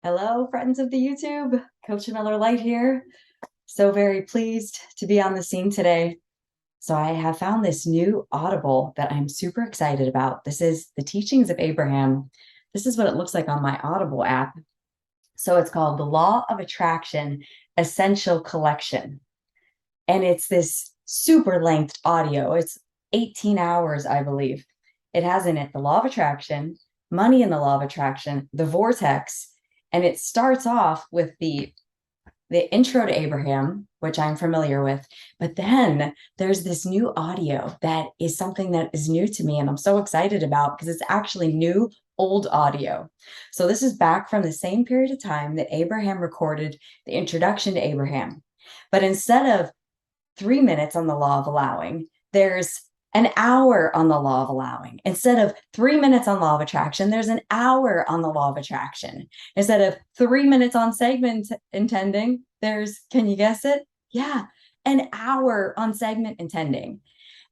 Hello, friends of the YouTube. CoachAMillerLight here. So very pleased to be on the scene today. So I have found this new Audible that I'm super excited about. This is The Teachings of Abraham. This is what it looks like on my Audible app. So it's called The Law of Attraction Essential Collection. And it's this super length audio. It's 18 hours, I believe. It has in it the law of attraction, money in the law of attraction, the vortex, and it starts off with the intro to Abraham, which I'm familiar with. But then there's this new audio that is something that is new to me, and I'm so excited about because it's actually new, old audio. So this is back from the same period of time that Abraham recorded the introduction to Abraham. But instead of 3 minutes on the law of allowing, there's an hour on the law of allowing. Instead of 3 minutes on law of attraction, there's an hour on the law of attraction. Instead of 3 minutes on segment intending, there's, can you guess it? Yeah, an hour on segment intending.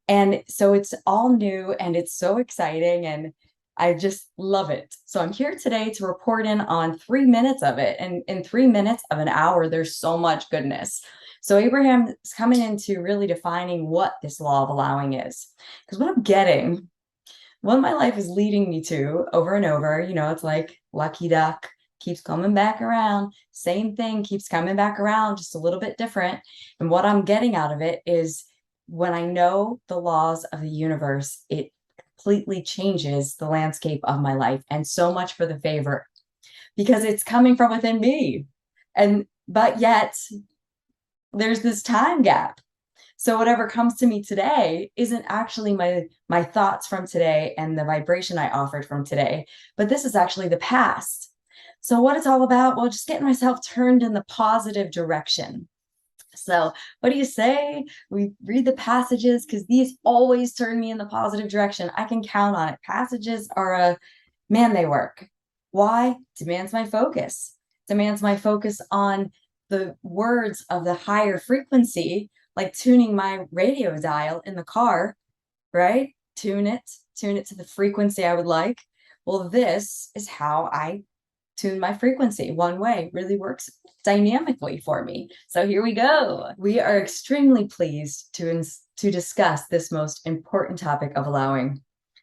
And so it's all new and it's so exciting and I just love it. So I'm here today to report in on 3 minutes of it. And in 3 minutes of an hour, there's so much goodness. So Abraham is coming into really defining what this law of allowing is. Because what I'm getting, what my life is leading me to over and over, it's like lucky duck keeps coming back around. Same thing keeps coming back around, just a little bit different. And what I'm getting out of it is when I know the laws of the universe, it completely changes the landscape of my life, and so much for the favor because it's coming from within me. But yet there's this time gap. So whatever comes to me today isn't actually my thoughts from today and the vibration I offered from today, but this is actually the past. So what it's all about, well, just getting myself turned in the positive direction. So what do you say? We read the passages because these always turn me in the positive direction. I can count on it. Passages are man, they work. Why? Demands my focus. Demands my focus on the words of the higher frequency, like tuning my radio dial in the car, right? Tune it to the frequency I would like. Well, this is how I tune my frequency one way. Really works dynamically for me. So here we go. We are extremely pleased to discuss this most important topic of allowing.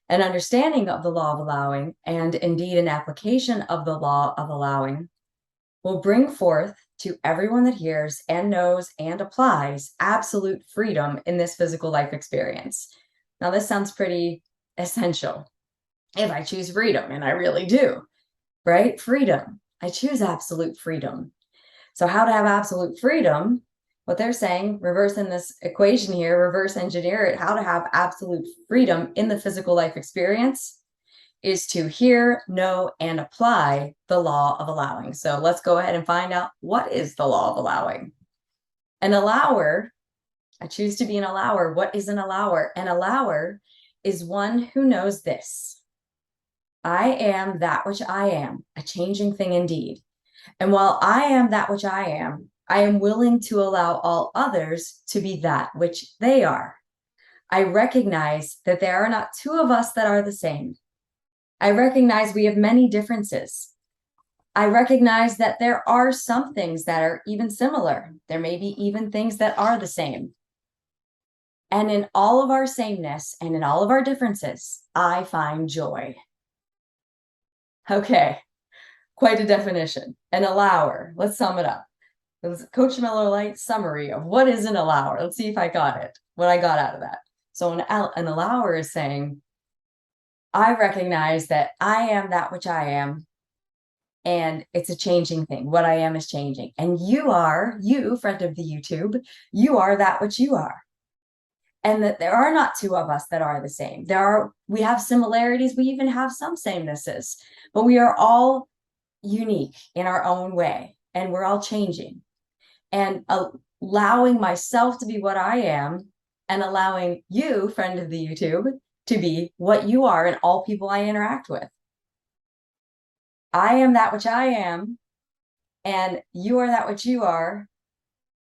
An understanding of the law of allowing, and indeed an application of the law of allowing, will bring forth to everyone that hears and knows and applies absolute freedom in this physical life experience. Now, this sounds pretty essential. If I choose freedom, and I really do, right? Freedom. I choose absolute freedom. So how to have absolute freedom? What they're saying, reversing this equation here, reverse engineer it, how to have absolute freedom in the physical life experience is to hear, know, and apply the law of allowing. So let's go ahead and find out what is the law of allowing. An allower, I choose to be an allower. What is an allower? An allower is one who knows this. I am that which I am, a changing thing indeed. And while I am that which I am willing to allow all others to be that which they are. I recognize that there are not two of us that are the same. I recognize we have many differences. I recognize that there are some things that are even similar. There may be even things that are the same. And in all of our sameness and in all of our differences, I find joy. Okay, quite a definition. An allower. Let's sum it up. It was CoachAMillerLight summary of what is an allower. Let's see if I got it, what I got out of that. So an allower is saying, I recognize that I am that which I am, and it's a changing thing. What I am is changing. And you, friend of the YouTube, you are that which you are. And that there are not two of us that are the same. We have similarities. We even have some samenesses, but we are all unique in our own way, and we're all changing. And allowing myself to be what I am, and allowing you, friend of the YouTube, to be what you are and all people I interact with. I am that which I am, and you are that which you are,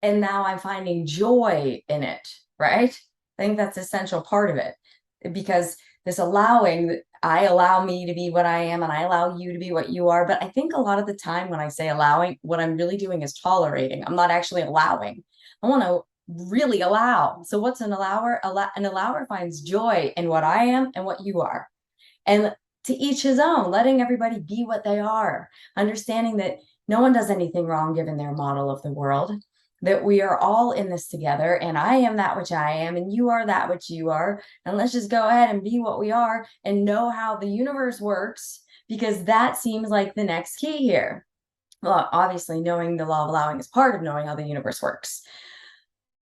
and now I'm finding joy in it, right? I think that's an essential part of it, because this allowing. I allow me to be what I am and I allow you to be what you are. But I think a lot of the time when I say allowing, what I'm really doing is tolerating. I'm not actually allowing. I want to really allow. So what's an allower? An allower finds joy in what I am and what you are. And to each his own, letting everybody be what they are, understanding that no one does anything wrong given their model of the world, that we are all in this together, and I am that which I am, and you are that which you are. And let's just go ahead and be what we are and know how the universe works, because that seems like the next key here. Well, obviously, knowing the law of allowing is part of knowing how the universe works.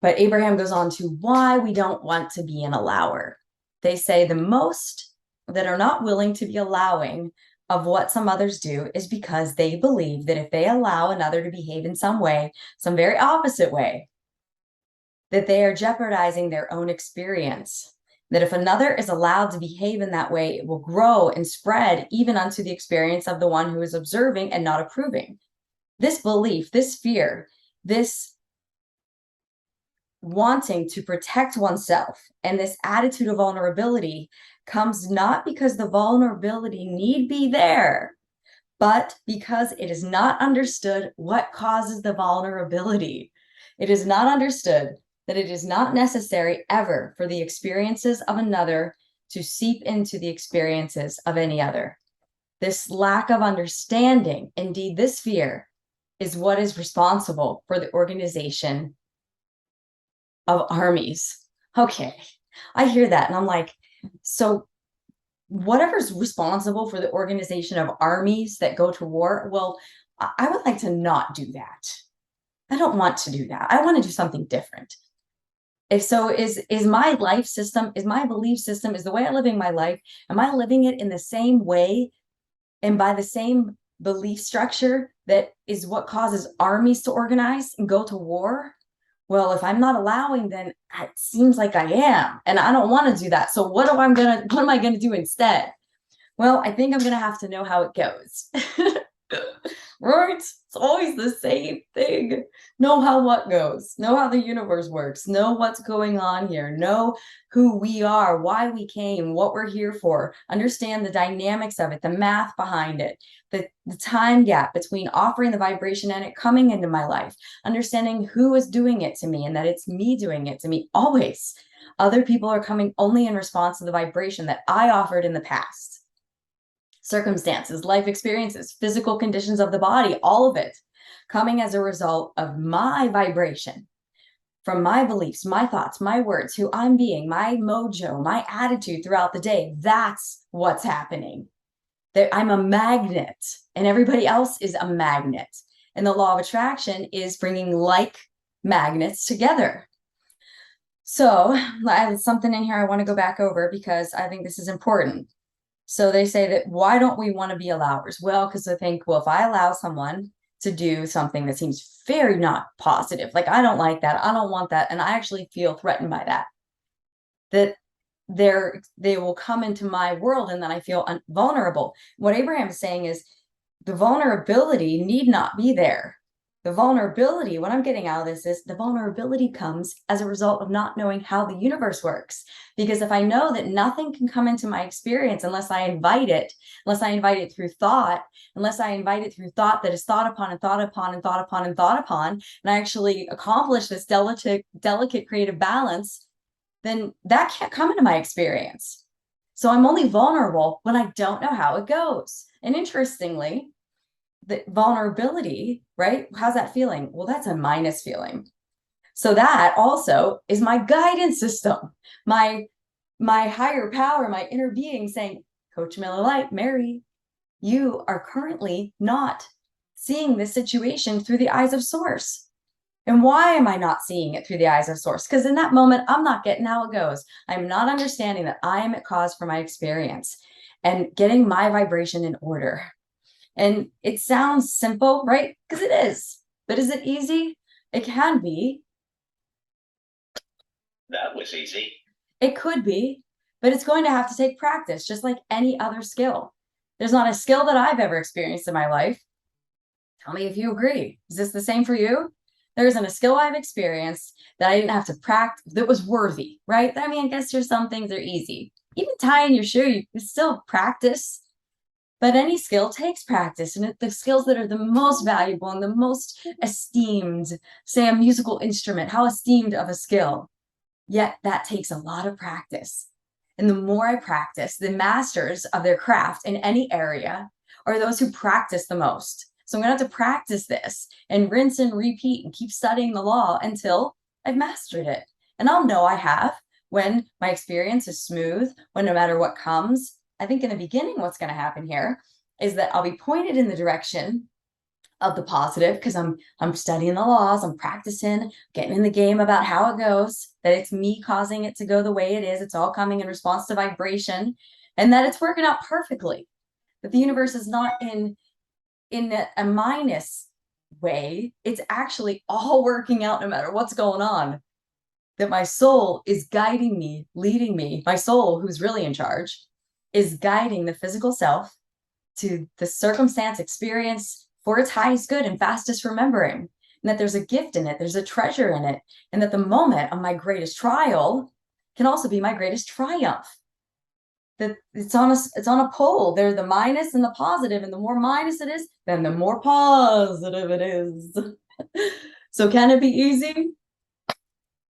But Abraham goes on to why we don't want to be an allower. They say the most that are not willing to be allowing of what some others do is because they believe that if they allow another to behave in some way, some very opposite way, that they are jeopardizing their own experience. That if another is allowed to behave in that way, it will grow and spread even unto the experience of the one who is observing and not approving. This belief, this fear, this wanting to protect oneself and this attitude of vulnerability comes not because the vulnerability need be there, but because it is not understood what causes the vulnerability. It is not understood that it is not necessary ever for the experiences of another to seep into the experiences of any other. This lack of understanding, indeed this fear, is what is responsible for the organization of armies. Okay, I hear that and I'm like, so whatever's responsible for the organization of armies that go to war, well, I would like to not do that. I don't want to do that. I want to do something different. If so, is my life system, is my belief system, is the way I'm living my life, am I living it in the same way and by the same belief structure that is what causes armies to organize and go to war? Well, if I'm not allowing, then it seems like I am, and I don't want to do that. So what am I gonna do instead? Well, I think I'm gonna have to know how it goes. Right? It's always the same thing. Know how what goes, know how the universe works, know what's going on here, know who we are, why we came, what we're here for, understand the dynamics of it, the math behind it, the time gap between offering the vibration and it coming into my life, understanding who is doing it to me and that it's me doing it to me always. Other people are coming only in response to the vibration that I offered in the past. Circumstances, life experiences, physical conditions of the body, all of it coming as a result of my vibration, from my beliefs, my thoughts, my words, who I'm being, my mojo, my attitude throughout the day. That's what's happening. That I'm a magnet and everybody else is a magnet. And the law of attraction is bringing like magnets together. So I have something in here I want to go back over because I think this is important. So they say that why don't we want to be allowers? Well, because I think, well, if I allow someone to do something that seems very not positive, like I don't like that, I don't want that, and I actually feel threatened by that, that they will come into my world and then I feel vulnerable. What Abraham is saying is the vulnerability need not be there. The vulnerability, what I'm getting out of this is the vulnerability comes as a result of not knowing how the universe works. Because if I know that nothing can come into my experience unless I invite it through thought, unless I invite it through thought that is thought upon and thought upon and thought upon and thought upon, and I actually accomplish this delicate creative balance, then that can't come into my experience. So I'm only vulnerable when I don't know how it goes. And interestingly, the vulnerability, right? How's that feeling? Well, that's a minus feeling. So that also is my guidance system, my higher power, my inner being saying, Coach Miller Light, Mary, you are currently not seeing this situation through the eyes of source. And why am I not seeing it through the eyes of source? Because in that moment, I'm not getting how it goes. I'm not understanding that I am at cause for my experience and getting my vibration in order. And it sounds simple, right? Because it is. But is it easy? It can be. That was easy. It could be, but it's going to have to take practice, just like any other skill. There's not a skill that I've ever experienced in my life. Tell me if you agree. Is this the same for you? There isn't a skill I've experienced that I didn't have to practice that was worthy, right? I mean, I guess there's some things that are easy. even tying your shoe, you can still practice. But any skill takes practice, and the skills that are the most valuable and the most esteemed, say a musical instrument, how esteemed of a skill, yet that takes a lot of practice. And the more I practice, the masters of their craft in any area are those who practice the most. So I'm going to have to practice this and rinse and repeat and keep studying the law until I've mastered it. And I'll know I have when my experience is smooth, when no matter what comes. I think in the beginning, what's going to happen here is that I'll be pointed in the direction of the positive because I'm studying the laws, I'm practicing, getting in the game about how it goes, that it's me causing it to go the way it is. It's all coming in response to vibration, and that it's working out perfectly. That the universe is not in a minus way. It's actually all working out no matter what's going on. That my soul is guiding me, leading me. My soul, who's really in charge, is guiding the physical self to the circumstance experience for its highest good and fastest remembering. And that there's a gift in it, there's a treasure in it, and that the moment of my greatest trial can also be my greatest triumph. That it's on a pole. There's the minus and the positive, and the more minus it is, then the more positive it is. So can it be easy?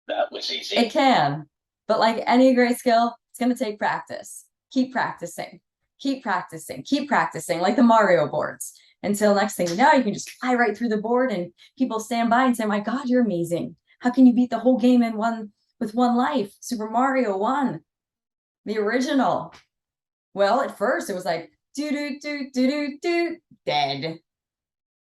That was easy. It can, but like any great skill, it's going to take practice. Keep practicing, keep practicing, keep practicing, like the Mario boards, until next thing you know, you can just fly right through the board and people stand by and say, my God, you're amazing. How can you beat the whole game with one life? Super Mario 1, the original. Well, at first it was like, dead.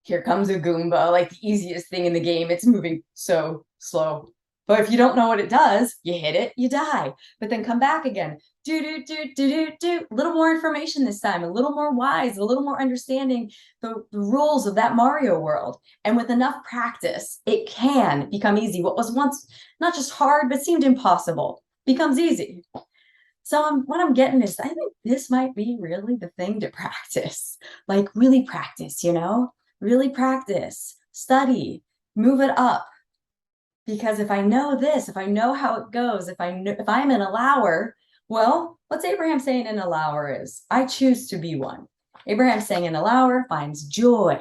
Here comes a Goomba, like the easiest thing in the game. It's moving so slow. But if you don't know what it does, you hit it, you die. But then come back again. A little more information this time, a little more wise, a little more understanding the rules of that Mario world. And with enough practice, it can become easy. What was once not just hard, but seemed impossible becomes easy. So what I'm getting is, I think this might be really the thing to practice. Like really practice, really practice, study, move it up. Because if I know this, if I know how it goes, if I'm an allower, well, what's Abraham saying an allower is? I choose to be one. Abraham's saying an allower finds joy.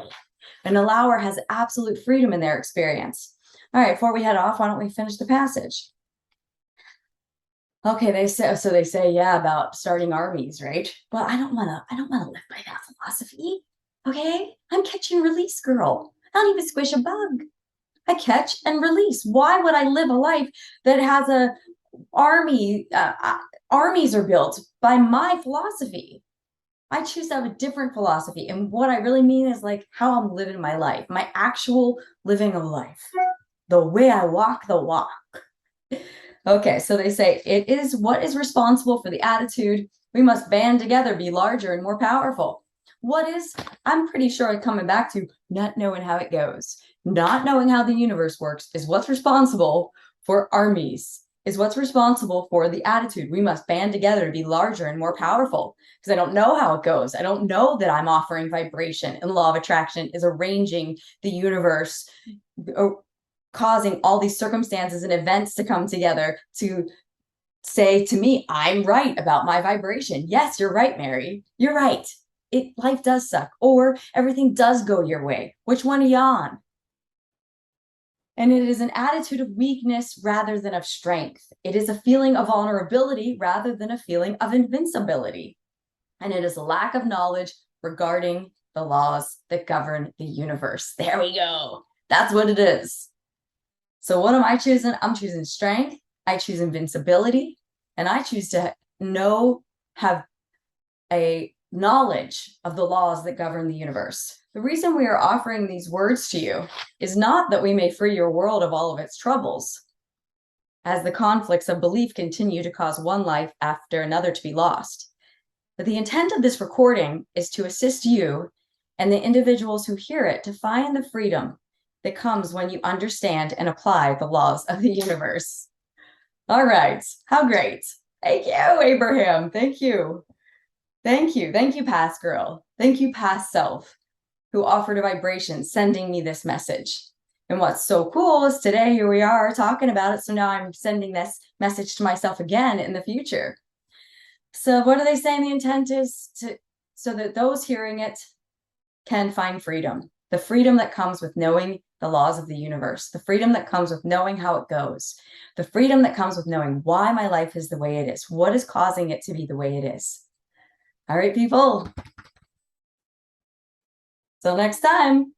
An allower has absolute freedom in their experience. All right, before we head off, why don't we finish the passage? Okay, they say, yeah, about starting armies, right? Well, I don't want to live by that philosophy. Okay, I'm catch and release girl. I don't even squish a bug. I catch and release. Why would I live a life that has a armies are built by my philosophy? I choose to have a different philosophy. And what I really mean is like how I'm living my life, my actual living of life, the way I walk the walk. Okay, so they say it is what is responsible for the attitude. We must band together, be larger and more powerful. What is, I'm pretty sure I'm coming back to not knowing how it goes. Not knowing how the universe works is what's responsible for armies, is what's responsible for the attitude. We must band together to be larger and more powerful, because I don't know how it goes. I don't know that I'm offering vibration, and law of attraction is arranging the universe, causing all these circumstances and events to come together to say to me, I'm right about my vibration. Yes, you're right, Mary. You're right. Life does suck, or everything does go your way. Which one are you on? And it is an attitude of weakness rather than of strength. It is a feeling of vulnerability rather than a feeling of invincibility. And it is a lack of knowledge regarding the laws that govern the universe. There we go. That's what it is. So what am I choosing? I'm choosing strength. I choose invincibility. And I choose to have a knowledge of the laws that govern the universe. The reason we are offering these words to you is not that we may free your world of all of its troubles, as the conflicts of belief continue to cause one life after another to be lost. But the intent of this recording is to assist you and the individuals who hear it to find the freedom that comes when you understand and apply the laws of the universe. All right, how great. Thank you, Abraham. Thank you. Thank you. Thank you, past girl. Thank you, past self, who offered a vibration sending me this message. And what's so cool is today, here we are talking about it. So now I'm sending this message to myself again in the future. So what are they saying the intent is so that those hearing it can find freedom, the freedom that comes with knowing the laws of the universe, the freedom that comes with knowing how it goes, the freedom that comes with knowing why my life is the way it is, what is causing it to be the way it is. All right, people. Till next time.